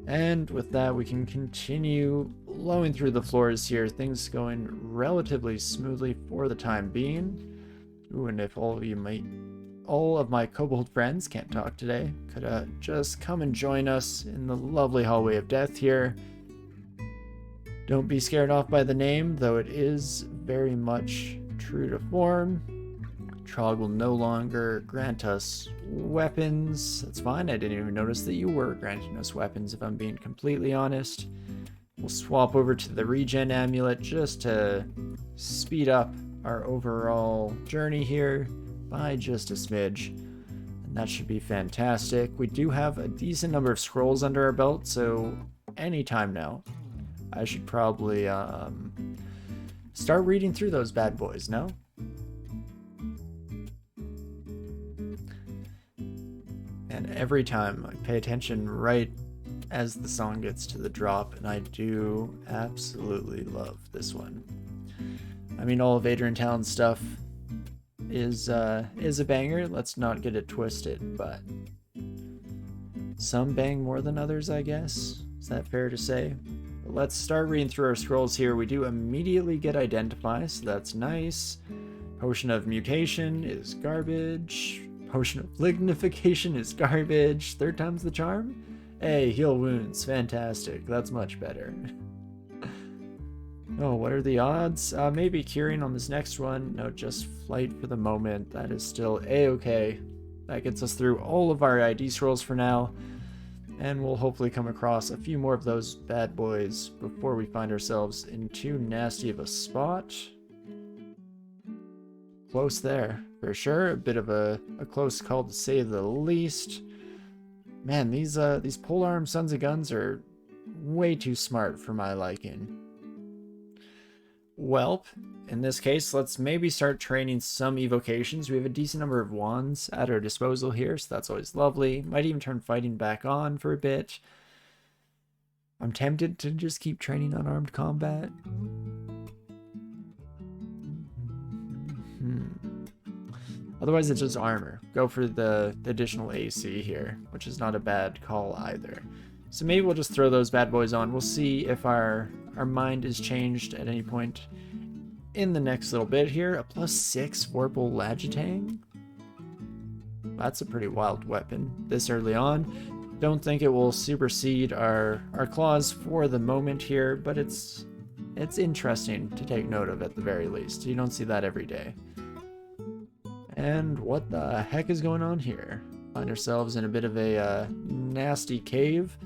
And with that, we can continue blowing through the floors here. Things going relatively smoothly for the time being. Ooh, and if all of my kobold friends can't talk today, could just come and join us in the lovely hallway of death here. Don't be scared off by the name, though it is very much true to form. Trog will no longer grant us weapons. That's fine, I didn't even notice that you were granting us weapons, if I'm being completely honest. We'll swap over to the regen amulet just to speed up our overall journey here by just a smidge. And that should be fantastic. We do have a decent number of scrolls under our belt, so anytime now, I should probably start reading through those bad boys, no? And every time I pay attention right as the song gets to the drop, and I do absolutely love this one. I mean, all of Adrian Talon's stuff is a banger, let's not get it twisted, but some bang more than others, I guess. Is that fair to say? But let's start reading through our scrolls here. We do immediately get Identify, so that's nice. Potion of Mutation is garbage. Potion of Lignification is garbage. Third time's the charm? Hey, Heal Wounds. Fantastic. That's much better. Oh, what are the odds? Maybe Curing on this next one. No, just Flight for the moment. That is still a-okay. That gets us through all of our ID scrolls for now. And we'll hopefully come across a few more of those bad boys before we find ourselves in too nasty of a spot. Close there, for sure. A bit of a close call to say the least. Man, these polearm sons of guns are way too smart for my liking. Welp, in this case, let's maybe start training some evocations. We have a decent number of wands at our disposal here, so that's always lovely. Might even turn fighting back on for a bit. I'm tempted to just keep training unarmed combat. Otherwise, it's just armor. Go for the additional AC here, which is not a bad call either. So maybe we'll just throw those bad boys on. We'll see if our mind is changed at any point in the next little bit here. A +6 Vorpal Lagitang. That's a pretty wild weapon this early on. Don't think it will supersede our claws for the moment here, but it's interesting to take note of at the very least. You don't see that every day. And what the heck is going on here? Find ourselves in a bit of a nasty cave.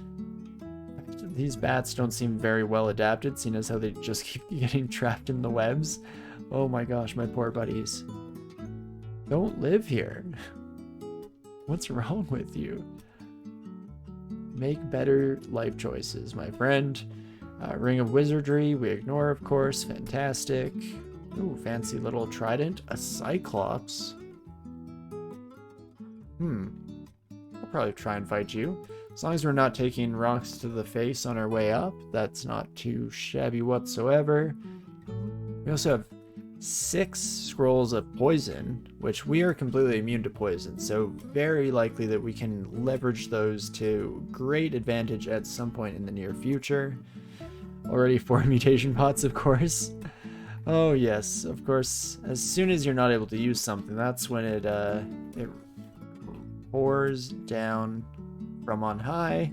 These bats don't seem very well adapted, seeing as how they just keep getting trapped in the webs. Oh my gosh, my poor buddies. Don't live here. What's wrong with you? Make better life choices, my friend. Ring of Wizardry, we ignore, of course. Fantastic. Ooh, fancy little trident. A Cyclops. I'll probably try and fight you. As long as we're not taking rocks to the face on our way up, that's not too shabby whatsoever. We also have 6 scrolls of poison, which we are completely immune to poison, so very likely that we can leverage those to great advantage at some point in the near future. Already 4 mutation pots, of course. Oh yes, of course, as soon as you're not able to use something, that's when it pours down from on high.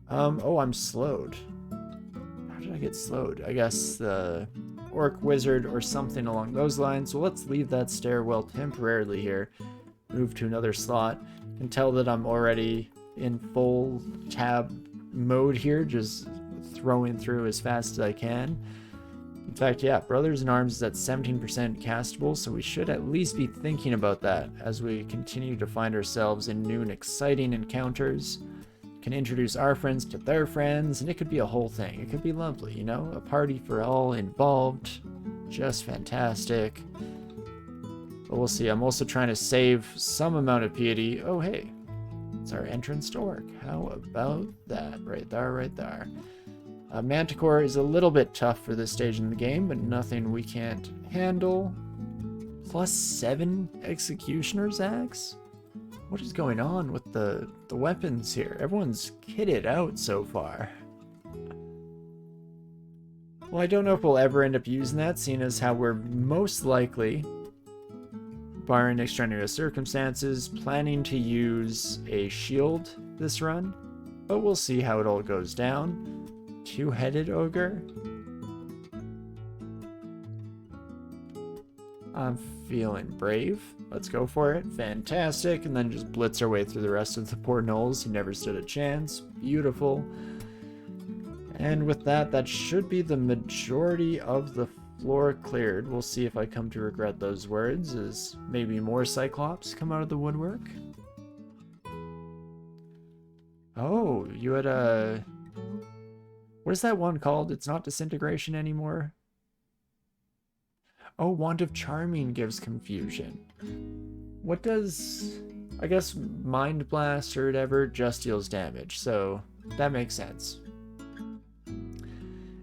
Oh, I'm slowed. How did I get slowed? I guess the orc wizard or something along those lines. So let's leave that stairwell temporarily here. Move to another slot. And tell that I'm already in full tab mode here, just throwing through as fast as I can. In fact, yeah, Brothers in Arms is at 17% castable, so we should at least be thinking about that as we continue to find ourselves in new and exciting encounters. Can introduce our friends to their friends, and it could be a whole thing. It could be lovely, you know? A party for all involved. Just fantastic. But we'll see. I'm also trying to save some amount of piety. Oh, hey. It's our entrance to Orc. How about that? Right there, right there. Manticore is a little bit tough for this stage in the game, but nothing we can't handle. +7 Executioner's Axe? What is going on with the weapons here. Everyone's kitted out so far. Well, I don't know if we'll ever end up using that, seeing as how we're most likely, barring extraneous circumstances, planning to use a shield this run. But we'll see how it all goes down. Two-headed ogre. I'm feeling brave. Let's go for it. Fantastic. And then just blitz our way through the rest of the poor gnolls who never stood a chance. Beautiful. And with that, that should be the majority of the floor cleared. We'll see if I come to regret those words as maybe more Cyclops come out of the woodwork. Oh, you had a... What is that one called? It's not disintegration anymore. Oh, Wand of Charming gives confusion. What does... I guess Mind Blast or whatever just deals damage, so that makes sense.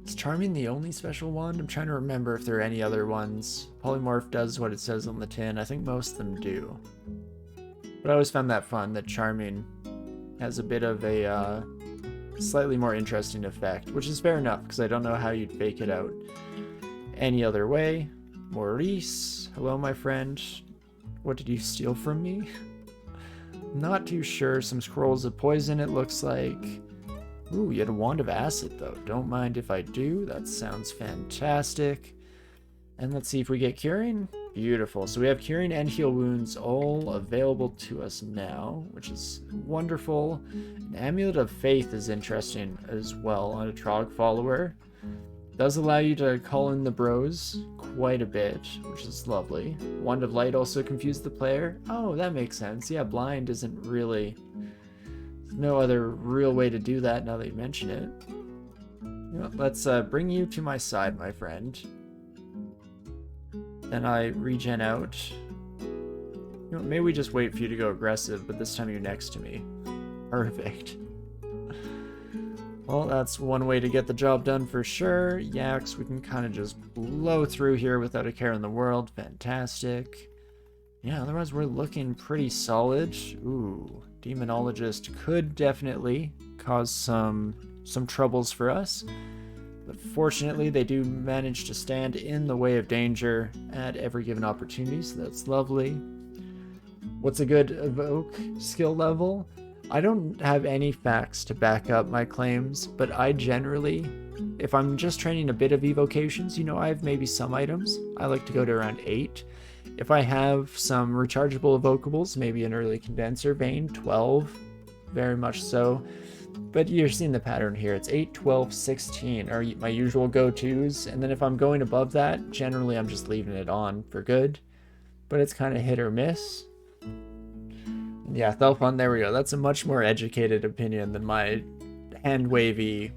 Is Charming the only special wand? I'm trying to remember if there are any other ones. Polymorph does what it says on the tin. I think most of them do. But I always found that fun, that Charming has a bit of a slightly more interesting effect, which is fair enough, because I don't know how you'd fake it out any other way. Maurice, hello my friend. What did you steal from me? Not too sure. Some scrolls of poison, it looks like. Ooh, you had a wand of acid though. Don't mind if I do. That sounds fantastic. And let's see if we get curing. Beautiful. So we have curing and heal wounds all available to us now, which is wonderful. An amulet of faith is interesting as well on a Trog follower. Does allow you to call in the bros quite a bit, which is lovely. Wand of light also confused the player. Oh, that makes sense. Yeah, blind isn't really... no other real way to do that now that you mention it. You know, let's bring you to my side, my friend. Then I regen out. You know, maybe we just wait for you to go aggressive, but this time you're next to me. Perfect. Well, that's one way to get the job done for sure. Yaks, we can kind of just blow through here without a care in the world. Fantastic. Yeah, otherwise we're looking pretty solid. Ooh, Demonologist could definitely cause some troubles for us. But fortunately, they do manage to stand in the way of danger at every given opportunity, so that's lovely. What's a good evoke skill level? I don't have any facts to back up my claims, but I generally, if I'm just training a bit of evocations, you know, I have maybe some items. I like to go to around 8. If I have some rechargeable evocables, maybe an early condenser vein, 12, very much so. But you're seeing the pattern here. It's 8, 12, 16 are my usual go-tos. And then if I'm going above that, generally I'm just leaving it on for good. But it's kind of hit or miss. Yeah, Thelphon, there we go. That's a much more educated opinion than my hand-wavy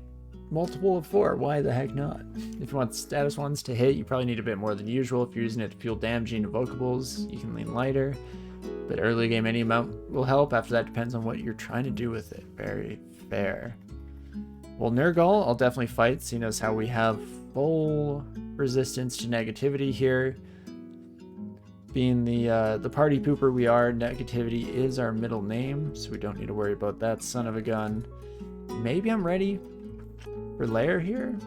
multiple of 4. Why the heck not? If you want status ones to hit, you probably need a bit more than usual. If you're using it to fuel damaging evocables, you can lean lighter. But early game, any amount will help. After that, depends on what you're trying to do with it. Very fair. Well, Nergal, I'll definitely fight, seeing as how we have full resistance to negativity here. Being the party pooper we are, negativity is our middle name, so we don't need to worry about that son of a gun. Maybe I'm ready for Lair here?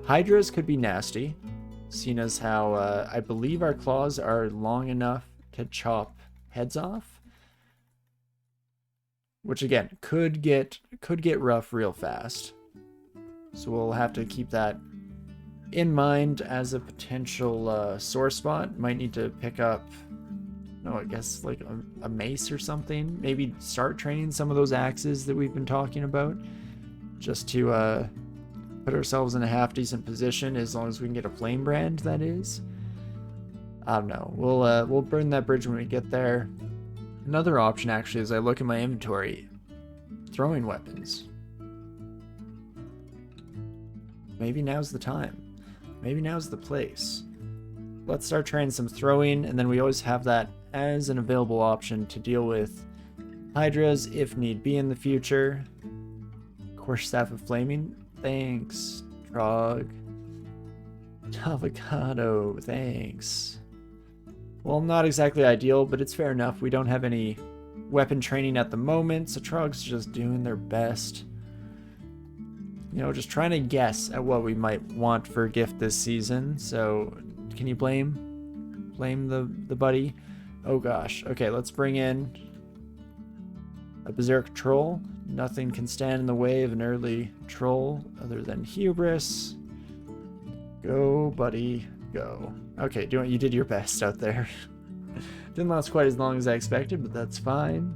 Hydras could be nasty, seeing as how I believe our claws are long enough to chop heads off. Which again, could get rough real fast. So we'll have to keep that in mind as a potential sore spot. Might need to pick up, I guess like a mace or something. Maybe start training some of those axes that we've been talking about. Just to put ourselves in a half decent position, as long as we can get a flame brand, that is. I don't know. We'll burn that bridge when we get there. Another option, actually, as I look at my inventory, throwing weapons. Maybe now's the time. Maybe now's the place. Let's start trying some throwing, and then we always have that as an available option to deal with Hydras if need be in the future. Course Staff of Flaming. Thanks, Trog. Avocado. Thanks. Well, not exactly ideal, but it's fair enough. We don't have any weapon training at the moment, so Trog's just doing their best. You know, just trying to guess at what we might want for a gift this season. So, can you blame the buddy? Oh gosh. Okay, let's bring in a Berserker troll. Nothing can stand in the way of an early troll other than hubris. Go, buddy, go. Okay, you did your best out there. Didn't last quite as long as I expected, but that's fine.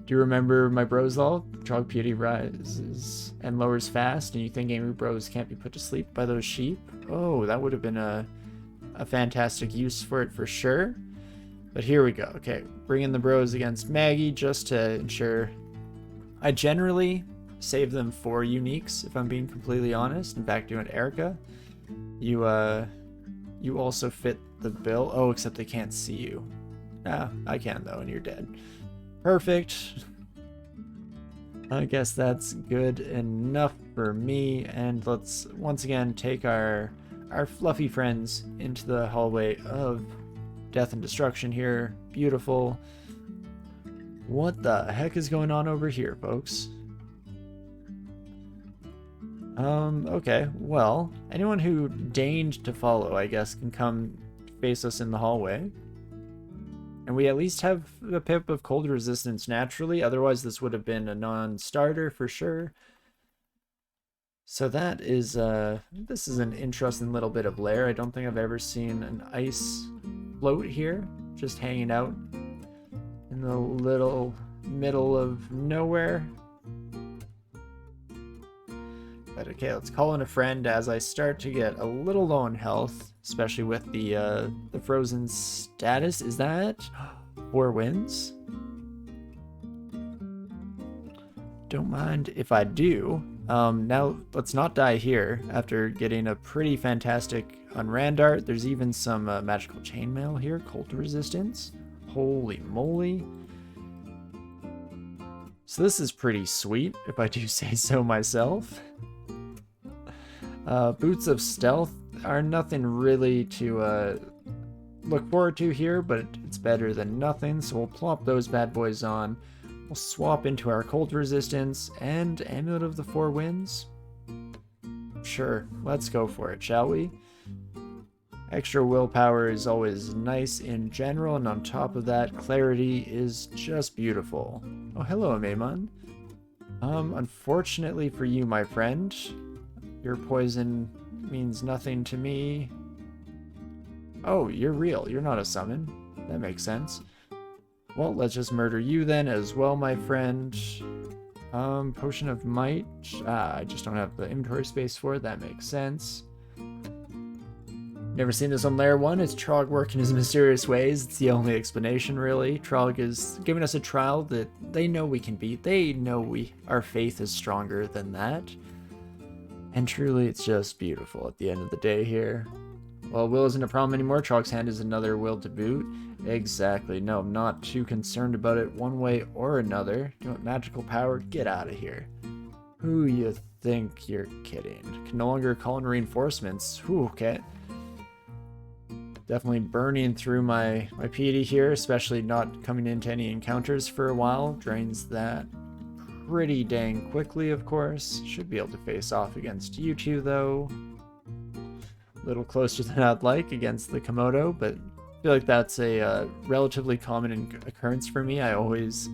Do you remember my bros law? Trog piety rises and lowers fast, and you think angry bros can't be put to sleep by those sheep? Oh, that would have been a fantastic use for it for sure. But here we go. Okay, bring in the bros against Maggie just to ensure. I generally save them for uniques, if I'm being completely honest. In fact, doing Erica, you also fit the bill. Oh, except they can't see you. Ah, I can though, and you're dead. Perfect. I guess that's good enough for me. And let's once again take our fluffy friends into the hallway of death and destruction here. Beautiful. What the heck is going on over here, folks? Okay, well, anyone who deigned to follow, I guess, can come face us in the hallway. And we at least have a pip of cold resistance naturally, otherwise this would have been a non-starter for sure. So that is, this is an interesting little bit of lair. I don't think I've ever seen an ice float here, just hanging out in the little middle of nowhere. But okay, let's call in a friend as I start to get a little low on health, especially with the frozen status. Is that 4 wins? Don't mind if I do. Now let's not die here after getting a pretty fantastic on Randart. There's even some magical chainmail here, cold resistance. Holy moly. So this is pretty sweet, if I do say so myself. Boots of Stealth are nothing really to look forward to here, but it's better than nothing, so we'll plop those bad boys on. We'll swap into our cold resistance and Amulet of the 4 Winds. Sure, let's go for it, shall we? Extra willpower is always nice in general, and on top of that, clarity is just beautiful. Oh, hello, Amemon. Unfortunately for you, my friend, your poison means nothing to me. Oh, you're real. You're not a summon. That makes sense. Well, let's just murder you then as well, my friend. Potion of Might. I just don't have the inventory space for it. That makes sense. Never seen this on Layer 1. It's Trog working his mysterious ways. It's the only explanation, really. Trog is giving us a trial that they know we can beat. They know our faith is stronger than that. And truly, it's just beautiful at the end of the day here. Well, will isn't a problem anymore. Trog's hand is another will to boot. Exactly. No, I'm not too concerned about it one way or another. Do you want magical power? Get out of here. Who you think you're kidding? Can no longer call in reinforcements. Whew, okay. Definitely burning through my piety here, especially not coming into any encounters for a while. Drains that pretty dang quickly, of course. Should be able to face off against you two, though. A little closer than I'd like against the Komodo, but I feel like that's a relatively common occurrence for me. I always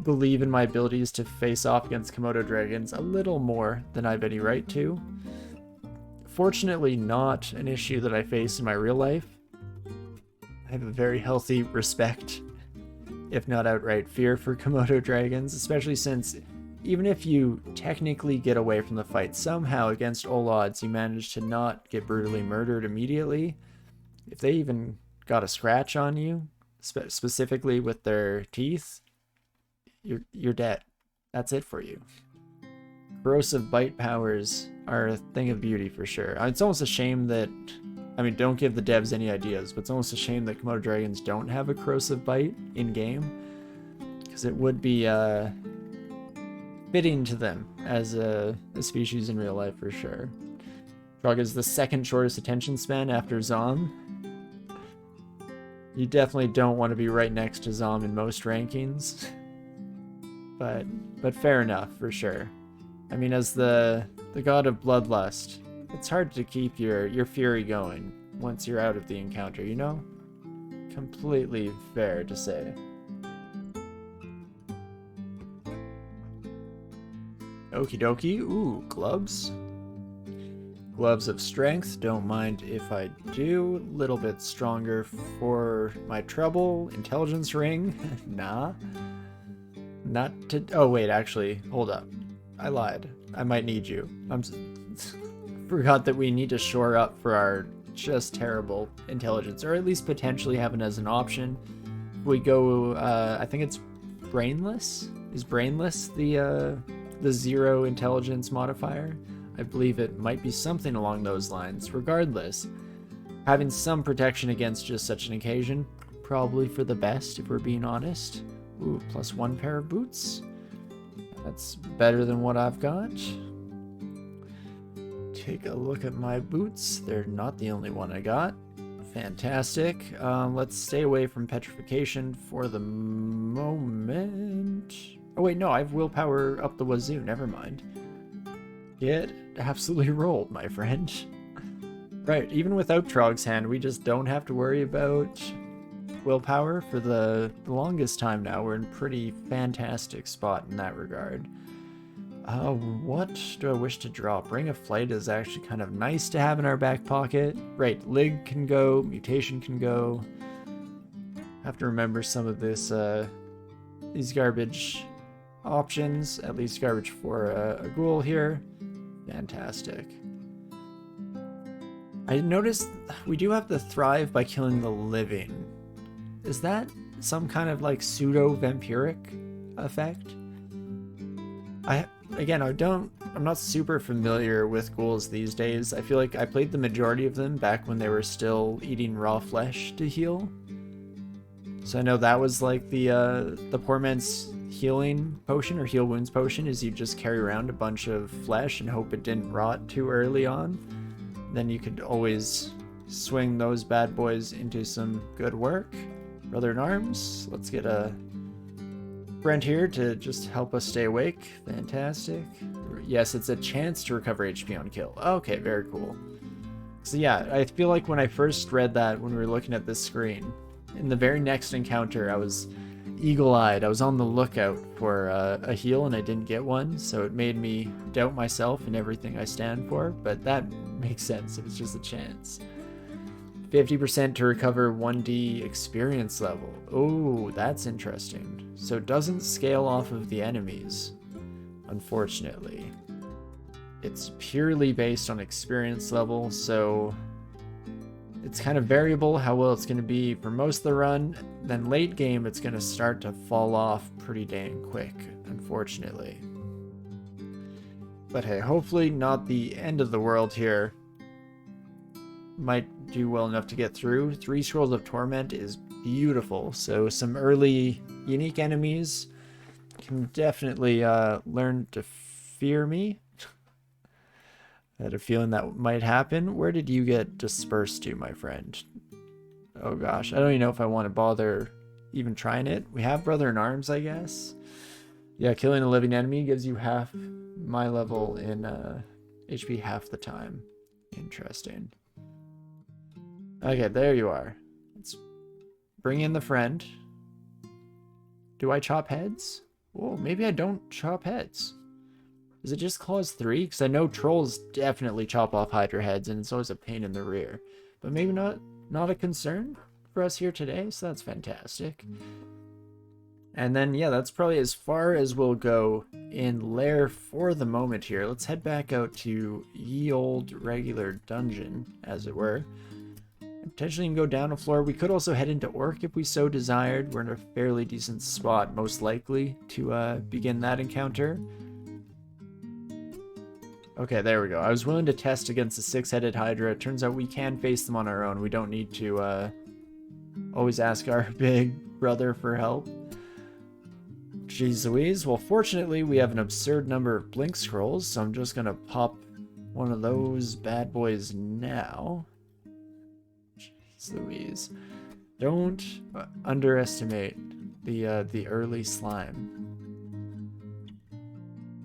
believe in my abilities to face off against Komodo dragons a little more than I have any right to. Fortunately, not an issue that I face in my real life. I have a very healthy respect, if not outright fear, for Komodo dragons, especially since even if you technically get away from the fight somehow against all odds, you manage to not get brutally murdered immediately. If they even got a scratch on you, specifically with their teeth, you're dead. That's it for you. Corrosive bite powers are a thing of beauty for sure. It's almost a shame that, I mean, don't give the devs any ideas, but it's almost a shame that Komodo dragons don't have a corrosive bite in-game, because it would be fitting to them as a species in real life for sure. Trog is the second shortest attention span after Zom. You definitely don't want to be right next to Zom in most rankings. But fair enough, for sure. I mean, as the god of bloodlust, it's hard to keep your fury going once you're out of the encounter, you know? Completely fair to say. Okie dokie. Ooh, gloves. Gloves of strength. Don't mind if I do. Little bit stronger for my trouble. Intelligence ring. Nah. Not to... Oh, wait, actually. Hold up. I lied. I might need you. Forgot that we need to shore up for our just terrible intelligence. Or at least potentially have it as an option. We go... I think it's brainless? Is brainless the 0 intelligence modifier? I believe it might be something along those lines. Regardless, having some protection against just such an occasion, probably for the best if we're being honest. Ooh, +1 pair of boots. That's better than what I've got. Take a look at my boots. They're not the only one I got. Fantastic. Let's stay away from petrification for the moment. Oh wait, no, I have willpower up the wazoo. Never mind. Get absolutely rolled, my friend. Right, even without Trog's hand, we just don't have to worry about willpower for the longest time now. We're in a pretty fantastic spot in that regard. What do I wish to drop? Ring of Flight is actually kind of nice to have in our back pocket. Right, Lig can go, Mutation can go. Have to remember some of this, these garbage options, at least garbage for a Ghoul here. Fantastic. I noticed we do have the Thrive by killing the living. Is that some kind of like pseudo-vampiric effect? I'm not super familiar with ghouls these days. I feel like I played the majority of them back when they were still eating raw flesh to heal. So I know that was like the poor man's healing potion or heal wounds potion, is you just carry around a bunch of flesh and hope it didn't rot too early on. Then you could always swing those bad boys into some good work. Brother in Arms, let's get a friend here to just help us stay awake. Fantastic. Yes, it's a chance to recover HP on kill. Okay, very cool. So yeah, I feel like when I first read that when we were looking at this screen, in the very next encounter I was eagle-eyed. I was on the lookout for a heal and I didn't get one, so it made me doubt myself and everything I stand for, but that makes sense if it's just a chance. 50% to recover 1D experience level. Oh, that's interesting. So it doesn't scale off of the enemies, unfortunately. It's purely based on experience level, so it's kind of variable how well it's going to be for most of the run. Then late game, it's going to start to fall off pretty dang quick, unfortunately. But hey, hopefully not the end of the world here. Might do well enough to get through. 3 Scrolls of Torment is beautiful, so some early unique enemies can definitely learn to fear me. I had a feeling that might happen. Where did you get dispersed to, my friend? Oh gosh, I don't even know if I want to bother even trying it. We have Brother in Arms, I guess. Yeah, killing a living enemy gives you half my level in HP half the time. Interesting. Okay, there you are. Let's bring in the friend. Do I chop heads? Oh, maybe I don't chop heads. Is it just clause 3? Because I know trolls definitely chop off Hydra heads, and it's always a pain in the rear. But maybe not a concern for us here today, so that's fantastic. And then, yeah, that's probably as far as we'll go in Lair for the moment here. Let's head back out to ye old regular dungeon, as it were. Potentially can go down a floor. We could also head into Orc if we so desired. We're in a fairly decent spot, most likely, to begin that encounter. Okay, there we go. I was willing to test against the 6-headed Hydra. It turns out we can face them on our own. We don't need to always ask our big brother for help. Jeez Louise. Well, fortunately, we have an absurd number of Blink Scrolls, so I'm just going to pop one of those bad boys now. Jeez Louise. Don't underestimate the early slime.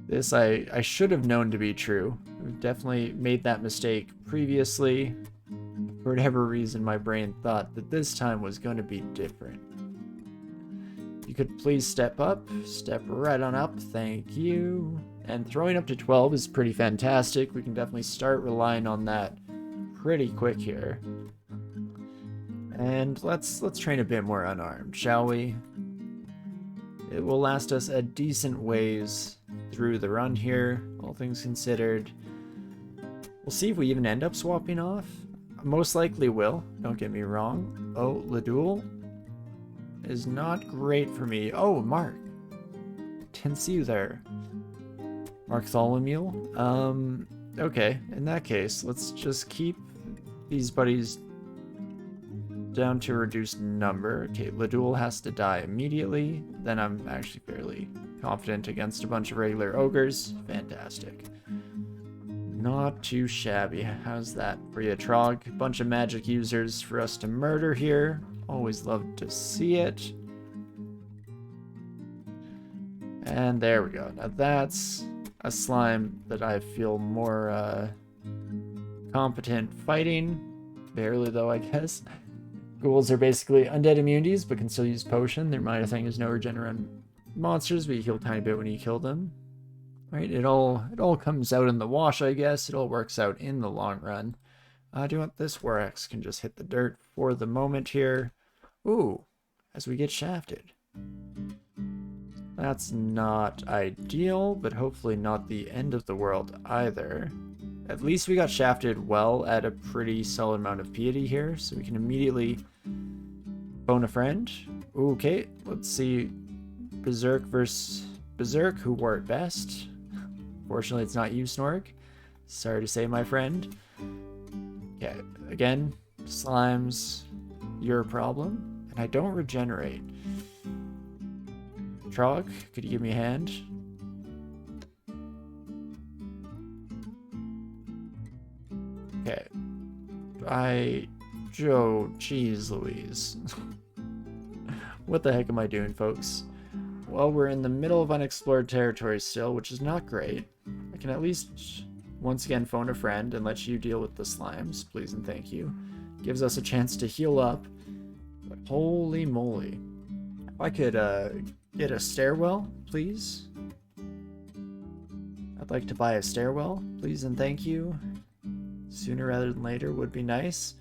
This I should have known to be true. I've definitely made that mistake previously. For whatever reason, my brain thought that this time was going to be different. You could please step up, step right on up, thank you. And throwing up to 12 is pretty fantastic. We can definitely start relying on that pretty quick here. And let's train a bit more unarmed, shall we? It will last us a decent ways through the run here, all things considered. We'll see if we even end up swapping off. Most likely will, don't get me wrong. Oh, Ladul is not great for me. Oh, Mark. Didn't see you there. Bartholomew? Okay, in that case, let's just keep these buddies down to a reduced number. Okay, Ladul has to die immediately. Then I'm actually fairly confident against a bunch of regular ogres. Fantastic. Not too shabby. How's that for you, Trog? A bunch of magic users for us to murder here. Always love to see it. And there we go. Now that's a slime that I feel more competent fighting. Barely though, I guess. Ghouls are basically undead immunities, but can still use potion. Their minor thing is no regenerate monsters, but you heal a tiny bit when you kill them. Right? It all comes out in the wash, I guess. It all works out in the long run. Do you want this War Axe can just hit the dirt for the moment here. Ooh, as we get shafted. That's not ideal, but hopefully not the end of the world either. At least we got shafted well at a pretty solid amount of piety here, so we can immediately phone a friend. Okay, let's see. Berserk versus Berserk, who wore it best? Fortunately, it's not you, Snorg. Sorry to say, my friend. Okay, again, slimes, your problem. And I don't regenerate. Trog, could you give me a hand? Okay. Joe, jeez Louise. What the heck am I doing, folks? Well, we're in the middle of unexplored territory still, which is not great. I can at least once again phone a friend and let you deal with the slimes, please and thank you. Gives us a chance to heal up. But holy moly. If I could get a stairwell, please. I'd like to buy a stairwell, please and thank you. Sooner rather than later would be nice.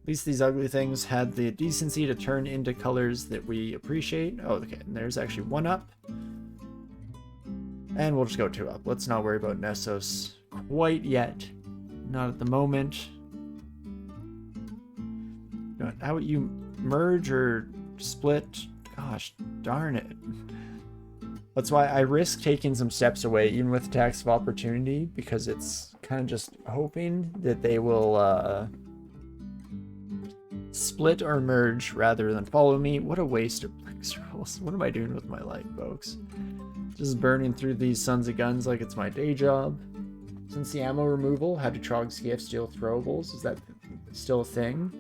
At least these ugly things had the decency to turn into colors that we appreciate. Oh, okay, and there's actually one up. And we'll just go 2 up. Let's not worry about Nessos quite yet. Not at the moment. How would you merge or split? Gosh, darn it. That's why I risk taking some steps away, even with attacks of opportunity, because it's kind of just hoping that they will split or merge rather than follow me. What a waste of brick scrolls. What am I doing with my life, folks? Just burning through these sons of guns like it's my day job. Since the ammo removal, how do Trogs GF steal throwables? Is that still a thing?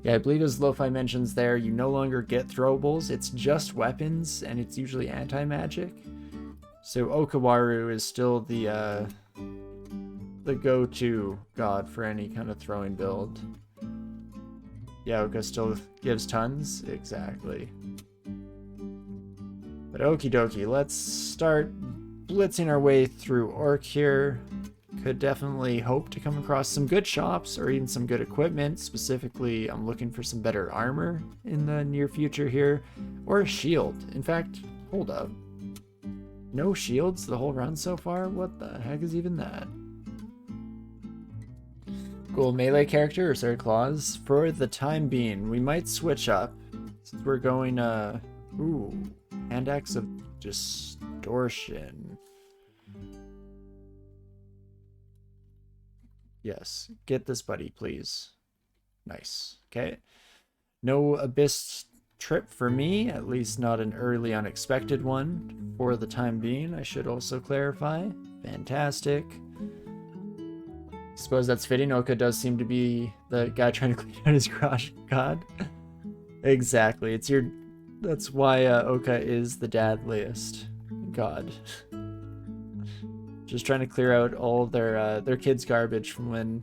Yeah, I believe as Lo-Fi mentions there, you no longer get throwables. It's just weapons, and it's usually anti-magic. So Okawaru is still the go-to god for any kind of throwing build. Yeah, Oka still gives tons? Exactly. But okie dokie, let's start blitzing our way through Orc here. Could definitely hope to come across some good shops or even some good equipment. Specifically, I'm looking for some better armor in the near future here. Or a shield. In fact, hold up. No shields the whole run so far? What the heck is even that? Ghoul melee character or Sword Claws? For the time being, we might switch up. Since we're going, ooh, hand axe of distortion. Yes, get this buddy, please. Nice. Okay. No Abyss trip for me, at least not an early unexpected one for the time being, I should also clarify. Fantastic. Suppose that's fitting. Oka does seem to be the guy trying to clean out his garage god. Exactly. It's your. That's why Oka is the dadliest. God. Just trying to clear out all their kids' garbage from when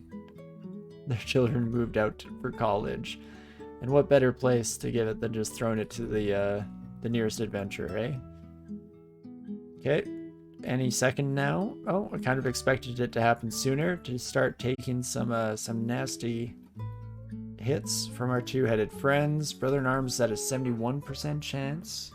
their children moved out for college. And what better place to give it than just throwing it to the nearest adventure, eh? Okay. Any second now. Oh, I kind of expected it to happen sooner, to start taking some nasty hits from our two-headed friends. Brother in Arms at a 71% chance.